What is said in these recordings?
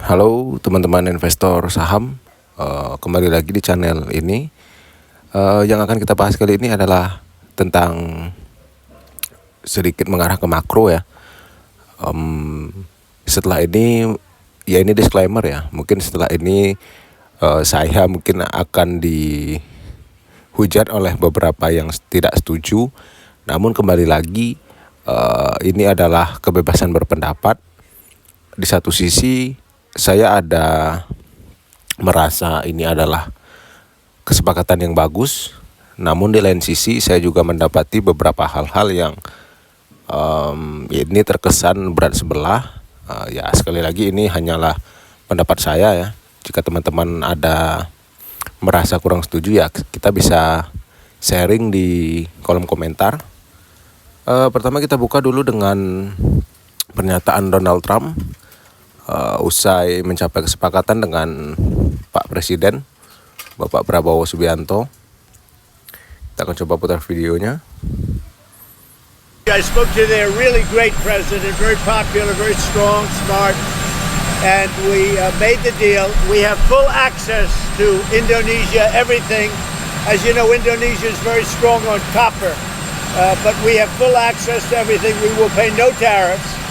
Halo teman-teman investor saham, kembali lagi di channel ini. Yang akan kita bahas kali ini adalah tentang sedikit mengarah ke makro ya. Setelah ini, ya ini disclaimer ya. Mungkin setelah ini saya mungkin akan dihujat oleh beberapa yang tidak setuju. Namun kembali lagi, ini adalah kebebasan berpendapat. Di satu sisi saya ada merasa ini adalah kesepakatan yang bagus, namun di lain sisi saya juga mendapati beberapa hal-hal yang ini terkesan berat sebelah. Ya sekali lagi ini hanyalah pendapat saya ya. Jika teman-teman ada merasa kurang setuju ya kita bisa sharing di kolom komentar. Pertama kita buka dulu dengan pernyataan Donald Trump. Usai mencapai kesepakatan dengan Pak Presiden Bapak Prabowo Subianto. Kita akan coba putar videonya. I spoke to their really great president, very popular, very strong, smart, and we made the deal. We have full access to Indonesia, everything. As you know, Indonesia is very strong on copper, but we have full access to everything. We will pay no tariffs.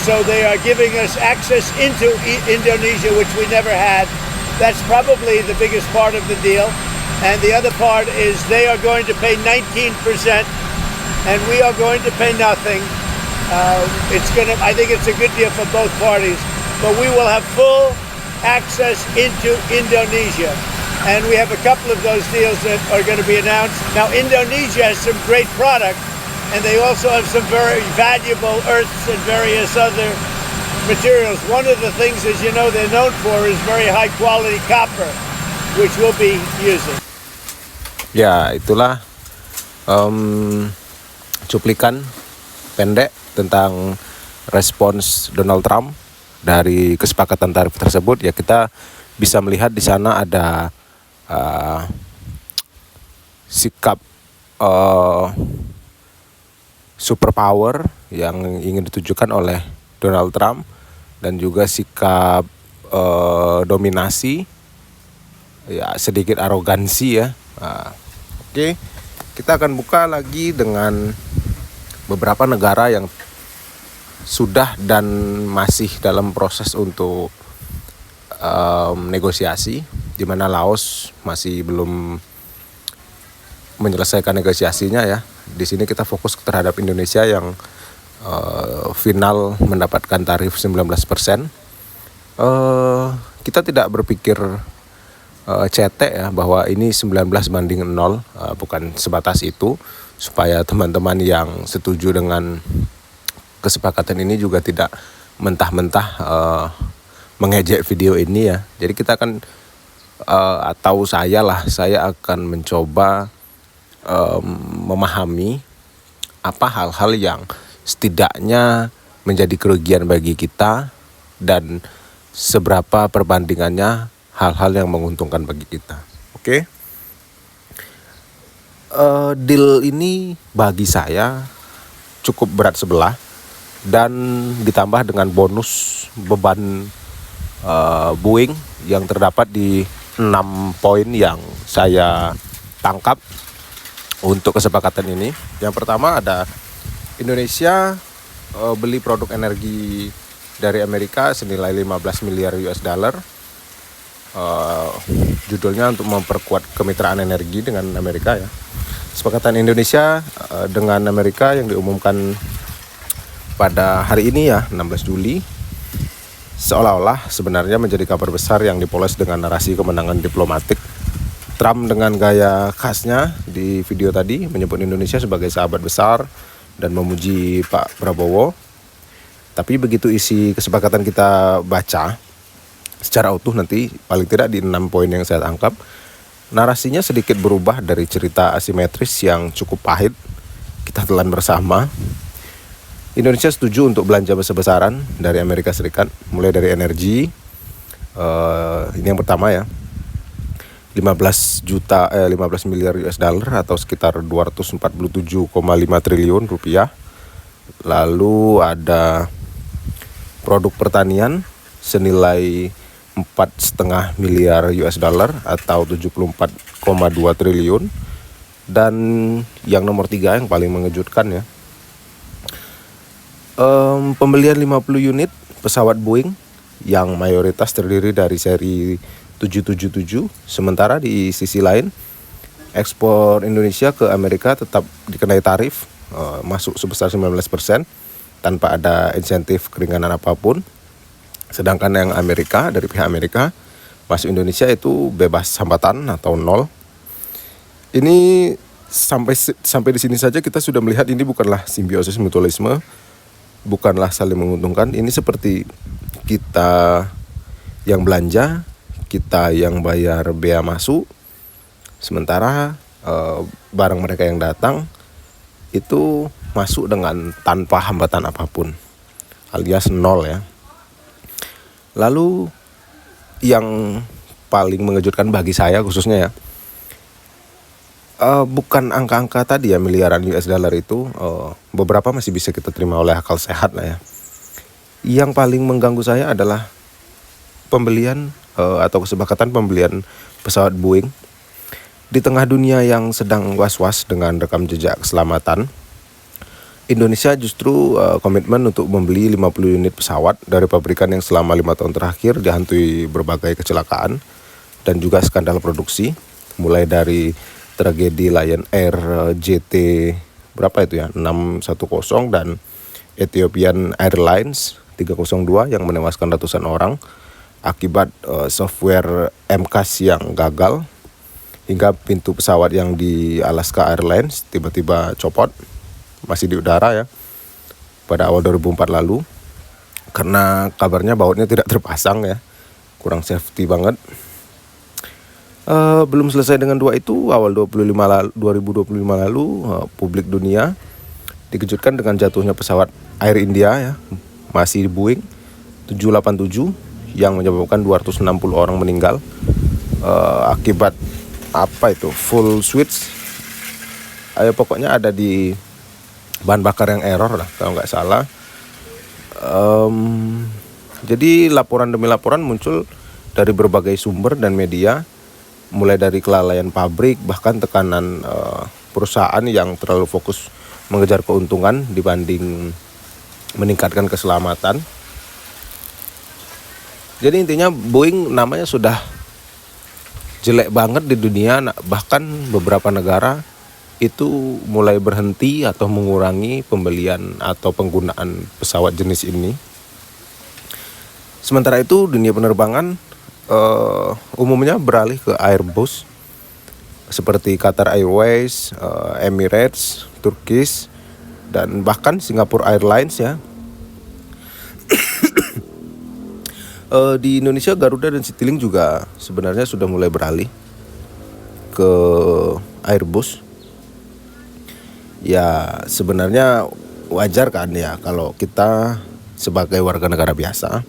So they are giving us access into Indonesia, which we never had. That's probably the biggest part of the deal. And the other part is they are going to pay 19%, and we are going to pay nothing. I think it's a good deal for both parties. But we will have full access into Indonesia. And we have a couple of those deals that are going to be announced. Now, Indonesia has some great product, and they also have some very valuable earths and various other materials. One of the things, as you know, they're known for is very high quality copper, which we'll be using. Ya, itulah cuplikan pendek tentang respons Donald Trump dari kesepakatan tarif tersebut. Ya, kita bisa melihat di sana ada sikap superpower yang ingin ditujukan oleh Donald Trump dan juga sikap dominasi, ya sedikit arogansi ya. Oke, kita akan buka lagi dengan beberapa negara yang sudah dan masih dalam proses untuk negosiasi, di mana Laos masih belum menyelesaikan negosiasinya ya. Di sini kita fokus terhadap Indonesia yang final mendapatkan tarif 19%. Kita tidak berpikir cetek ya bahwa ini 19 banding 0, bukan sebatas itu, supaya teman-teman yang setuju dengan kesepakatan ini juga tidak mentah-mentah mengejek video ini ya. Jadi kita akan atau saya akan mencoba memahami apa hal-hal yang setidaknya menjadi kerugian bagi kita dan seberapa perbandingannya hal-hal yang menguntungkan bagi kita. Oke. Deal ini bagi saya cukup berat sebelah dan ditambah dengan bonus beban Boeing yang terdapat di 6 poin yang saya tangkap untuk kesepakatan ini. Yang pertama ada Indonesia beli produk energi dari Amerika senilai 15 miliar US dollar. Judulnya untuk memperkuat kemitraan energi dengan Amerika ya. Kesepakatan Indonesia dengan Amerika yang diumumkan pada hari ini ya, 16 Juli. Seolah-olah sebenarnya menjadi kabar besar yang dipoles dengan narasi kemenangan diplomatik. Trump dengan gaya khasnya di video tadi menyebut Indonesia sebagai sahabat besar dan memuji Pak Prabowo. Tapi begitu isi kesepakatan kita baca secara utuh nanti, paling tidak di 6 poin yang saya tangkap, narasinya sedikit berubah dari cerita asimetris yang cukup pahit kita telan bersama. Indonesia setuju untuk belanja besar-besaran dari Amerika Serikat, mulai dari energi. Ini yang pertama ya. 15 miliar US dollar atau sekitar 247,5 triliun rupiah. Lalu ada produk pertanian senilai 4,5 miliar US dollar atau 74,2 triliun. Dan yang nomor 3 yang paling mengejutkan ya, pembelian 50 unit pesawat Boeing yang mayoritas terdiri dari seri 777. Sementara di sisi lain, ekspor Indonesia ke Amerika tetap dikenai tarif masuk sebesar 19% tanpa ada insentif keringanan apapun. Sedangkan yang Amerika, dari pihak Amerika, masuk Indonesia itu bebas hambatan atau nol. Ini sampai di sini saja kita sudah melihat ini bukanlah simbiosis mutualisme, bukanlah saling menguntungkan. Ini seperti kita yang belanja, kita yang bayar bea masuk, sementara barang mereka yang datang itu masuk dengan tanpa hambatan apapun, alias nol ya. Lalu yang paling mengejutkan bagi saya khususnya ya, bukan angka-angka tadi ya, miliaran US dollar itu, beberapa masih bisa kita terima oleh akal sehat lah ya. Yang paling mengganggu saya adalah pembelian atau kesepakatan pembelian pesawat Boeing di tengah dunia yang sedang was-was dengan rekam jejak keselamatan. Indonesia justru komitmen untuk membeli 50 unit pesawat dari pabrikan yang selama 5 tahun terakhir dihantui berbagai kecelakaan dan juga skandal produksi, mulai dari tragedi Lion Air JT berapa itu ya, 610 dan Ethiopian Airlines 302 yang menewaskan ratusan orang akibat software MCAS yang gagal, hingga pintu pesawat yang di Alaska Airlines tiba-tiba copot, masih di udara ya, pada awal 2004 lalu, karena kabarnya bautnya tidak terpasang ya, kurang safety banget. Belum selesai dengan dua itu, awal 2025 lalu publik dunia dikejutkan dengan jatuhnya pesawat Air India ya, masih Boeing 787 yang menyebabkan 260 orang meninggal akibat apa itu, full switch. Pokoknya ada di bahan bakar yang error lah kalau nggak salah. Jadi laporan demi laporan muncul dari berbagai sumber dan media, mulai dari kelalaian pabrik, bahkan tekanan perusahaan yang terlalu fokus mengejar keuntungan dibanding meningkatkan keselamatan. Jadi intinya Boeing namanya sudah jelek banget di dunia, bahkan beberapa negara itu mulai berhenti atau mengurangi pembelian atau penggunaan pesawat jenis ini. Sementara itu dunia penerbangan umumnya beralih ke Airbus seperti Qatar Airways, Emirates, Turkish, dan bahkan Singapore Airlines ya. Di Indonesia Garuda dan Citylink juga sebenarnya sudah mulai beralih ke Airbus. Ya sebenarnya wajar kan ya kalau kita sebagai warga negara biasa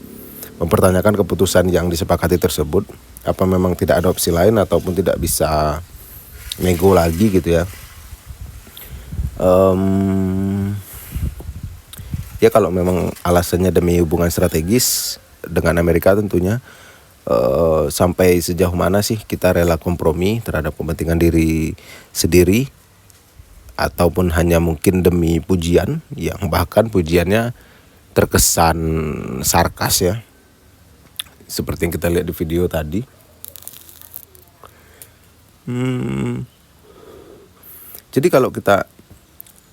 mempertanyakan keputusan yang disepakati tersebut. Apa memang tidak ada opsi lain ataupun tidak bisa nego lagi gitu ya. Ya kalau memang alasannya demi hubungan strategis dengan Amerika tentunya, sampai sejauh mana sih kita rela kompromi terhadap kepentingan diri sendiri, ataupun hanya mungkin demi pujian yang bahkan pujiannya terkesan sarkas ya, seperti yang kita lihat di video tadi. Jadi kalau kita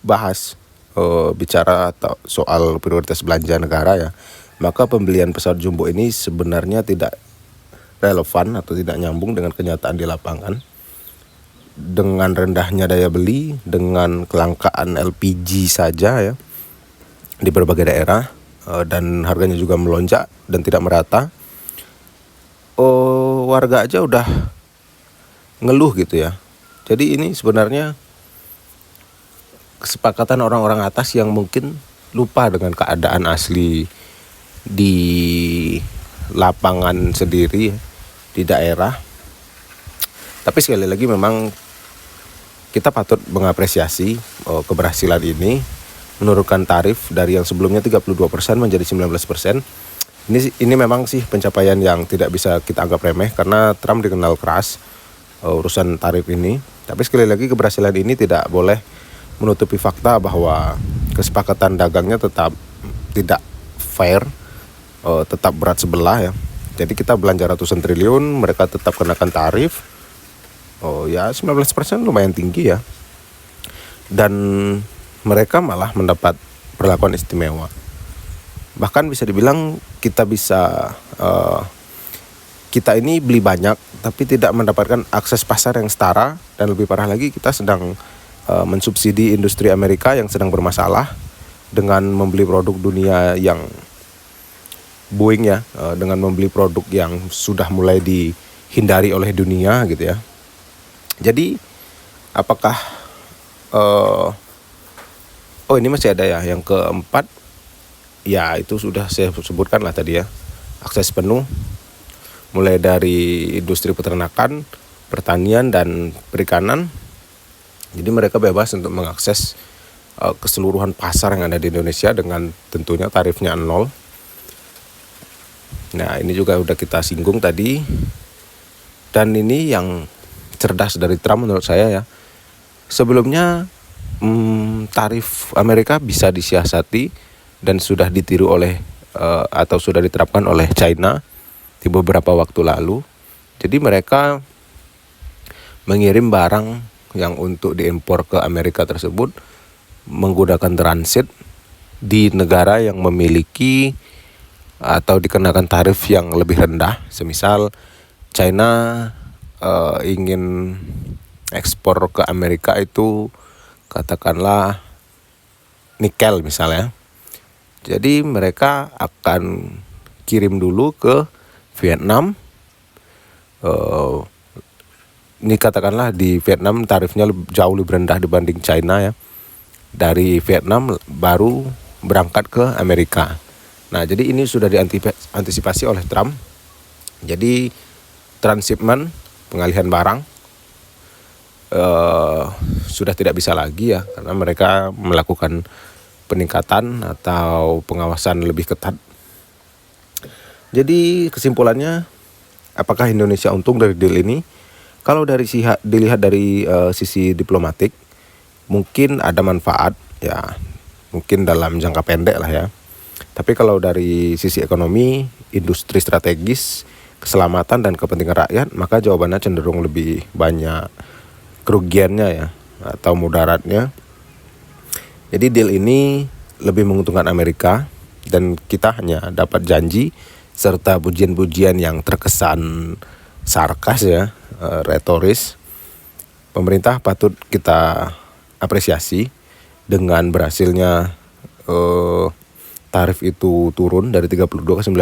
bahas bicara soal prioritas belanja negara ya, maka pembelian pesawat jumbo ini sebenarnya tidak relevan atau tidak nyambung dengan kenyataan di lapangan. Dengan rendahnya daya beli, dengan kelangkaan LPG saja ya di berbagai daerah, dan harganya juga melonjak dan tidak merata, warga aja udah ngeluh gitu ya. Jadi ini sebenarnya kesepakatan orang-orang atas yang mungkin lupa dengan keadaan asli di lapangan sendiri di daerah. Tapi sekali lagi memang kita patut mengapresiasi keberhasilan ini menurunkan tarif dari yang sebelumnya 32% menjadi 19%. Ini memang sih pencapaian yang tidak bisa kita anggap remeh karena Trump dikenal keras urusan tarif ini. Tapi sekali lagi keberhasilan ini tidak boleh menutupi fakta bahwa kesepakatan dagangnya tetap tidak fair, tetap berat sebelah ya. Jadi kita belanja ratusan triliun, mereka tetap kenakan tarif. Ya 19% lumayan tinggi ya. Dan mereka malah mendapat perlakuan istimewa. Bahkan bisa dibilang kita ini beli banyak tapi tidak mendapatkan akses pasar yang setara, dan lebih parah lagi kita sedang mensubsidi industri Amerika yang sedang bermasalah dengan membeli produk dunia yang Boeing ya, dengan membeli produk yang sudah mulai dihindari oleh dunia gitu ya. Jadi apakah ini masih ada ya yang keempat. Ya itu sudah saya sebutkan lah tadi ya, akses penuh mulai dari industri peternakan, pertanian dan perikanan. Jadi mereka bebas untuk mengakses keseluruhan pasar yang ada di Indonesia dengan tentunya tarifnya 0. Nah ini juga udah kita singgung tadi. Dan ini yang cerdas dari Trump menurut saya ya. Sebelumnya tarif Amerika bisa disiasati dan sudah ditiru oleh atau sudah diterapkan oleh China di beberapa waktu lalu. Jadi mereka mengirim barang yang untuk diimpor ke Amerika tersebut menggunakan transit di negara yang memiliki atau dikenakan tarif yang lebih rendah. Semisal China ingin ekspor ke Amerika itu katakanlah nikel misalnya. Jadi mereka akan kirim dulu ke Vietnam. Ini katakanlah di Vietnam tarifnya jauh lebih rendah dibanding China ya. Dari Vietnam baru berangkat ke Amerika. Nah jadi ini sudah diantisipasi oleh Trump. Jadi transshipment, pengalihan barang sudah tidak bisa lagi ya, karena mereka melakukan peningkatan atau pengawasan lebih ketat. Jadi kesimpulannya, apakah Indonesia untung dari deal ini? Kalau dilihat dari sisi diplomatik, mungkin ada manfaat ya, mungkin dalam jangka pendek lah ya. Tapi kalau dari sisi ekonomi, industri strategis, keselamatan dan kepentingan rakyat, maka jawabannya cenderung lebih banyak kerugiannya ya, atau mudaratnya. Jadi deal ini lebih menguntungkan Amerika, dan kita hanya dapat janji serta pujian-pujian yang terkesan sarkas ya, retoris. Pemerintah patut kita apresiasi dengan berhasilnya tarif itu turun dari 32 ke 19,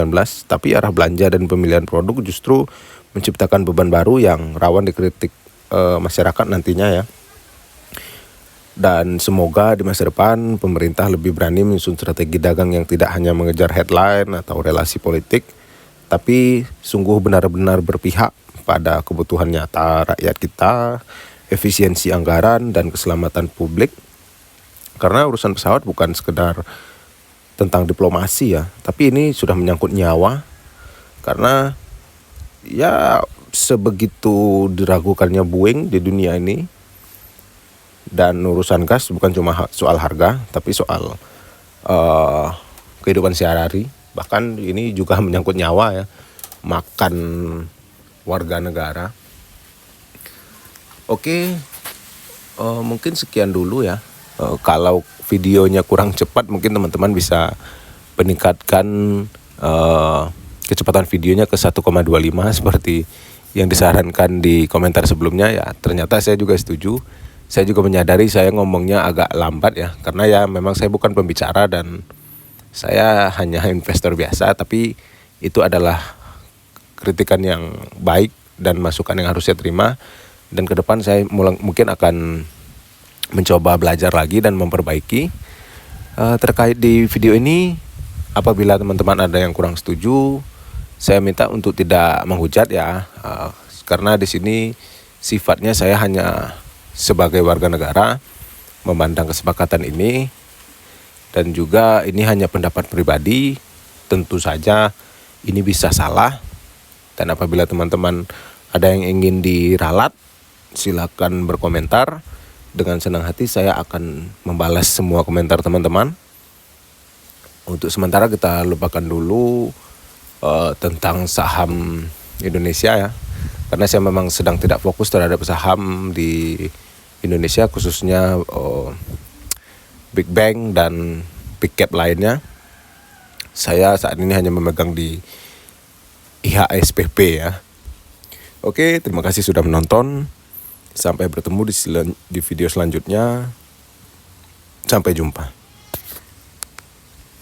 tapi arah belanja dan pemilihan produk justru menciptakan beban baru yang rawan dikritik masyarakat nantinya ya. Dan semoga di masa depan pemerintah lebih berani menyusun strategi dagang yang tidak hanya mengejar headline atau relasi politik, tapi sungguh benar-benar berpihak pada kebutuhan nyata rakyat kita, efisiensi anggaran dan keselamatan publik. Karena urusan pesawat bukan sekedar tentang diplomasi ya, tapi ini sudah menyangkut nyawa. Karena ya sebegitu diragukannya Boeing di dunia ini. Dan urusan gas bukan cuma soal harga, tapi soal kehidupan sehari-hari. Bahkan ini juga menyangkut nyawa ya, makan warga negara. Oke, mungkin sekian dulu ya. Kalau videonya kurang cepat, mungkin teman-teman bisa meningkatkan kecepatan videonya ke 1,25 seperti yang disarankan di komentar sebelumnya ya. Ternyata saya juga setuju. Saya juga menyadari saya ngomongnya agak lambat ya, karena ya memang saya bukan pembicara dan saya hanya investor biasa, tapi itu adalah kritikan yang baik dan masukan yang harus saya terima. Dan ke depan saya mungkin akan mencoba belajar lagi dan memperbaiki. Terkait di video ini, apabila teman-teman ada yang kurang setuju, saya minta untuk tidak menghujat ya, karena di sini sifatnya saya hanya sebagai warga negara memandang kesepakatan ini, dan juga ini hanya pendapat pribadi. Tentu saja ini bisa salah. Dan apabila teman-teman ada yang ingin diralat, silakan berkomentar. Dengan senang hati saya akan membalas semua komentar teman-teman. Untuk sementara kita lupakan dulu tentang saham Indonesia ya. Karena saya memang sedang tidak fokus terhadap saham di Indonesia, khususnya Big Bang dan Big Cap lainnya. Saya saat ini hanya memegang di IHSPP ya. Oke, terima kasih sudah menonton. Sampai bertemu di video selanjutnya. Sampai jumpa.